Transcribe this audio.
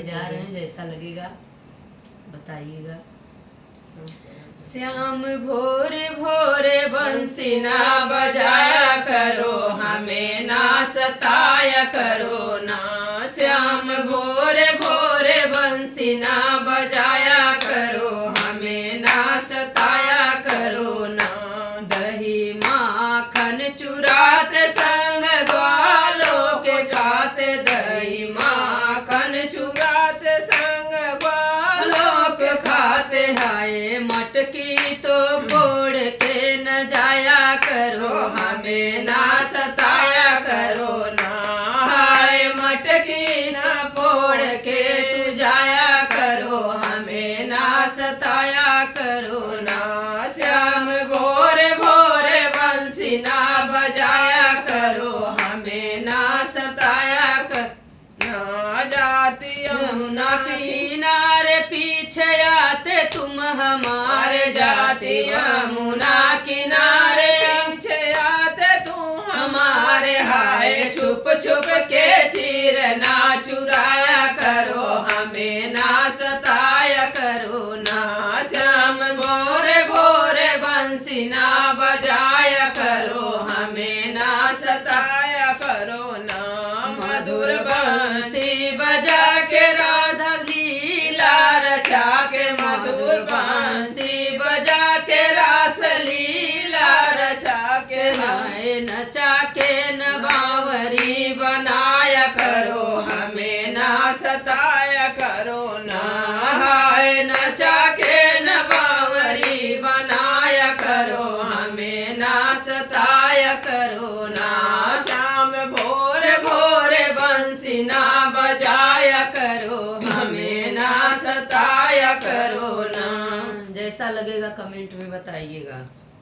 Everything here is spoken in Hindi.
गाने जा रहे हैं, जैसा लगेगा बताइएगा। श्याम भोरे भोरे बंसी ना बजाया करो, हमें ना सताया करो ना। श्याम भोरे भोरे बंसी ना बजाया करो, हमें ना सताया करो ना। दही माखन चुराते संग ग्वालों के खाते, दही माखन चुराते संग ग्वालों के खाते। हाय मटकी तो फोड़ के न जाया करो, हमें ना सताया करो ना। हाय मटकी न फोड़ के तू जाया करो, हमें ना सताया करो ना। श्याम भोरे भोरे बंसी ना बजाया करो, हमें ना सताया कर ना। जाती यमुना किनारे पीछे आते तुम हमारे, जाती यमुना किनारे पीछे आते तुम हमारे। हाय छुप छुप के चीर ना चुराया करो, हमें ना सताया करो ना। श्याम भोरे भोरे बंसी ना बजाया करो, हमें ना सताया करो ना। मधुर बंसी बजा के राधा लीला रचा के, मधुर बंसी बजा के रास लीला रचा के। हाय नचा के न बावरी बनाया करो, हमें ना सताया करो ना। हाय नचा के न बावरी बनाया करो, हमें ना सताया करो ना। श्याम भोरे भोरे बंसी ना बजाया करो, हमें ना सताया करो ना। जैसा लगेगा कमेंट में बताइएगा।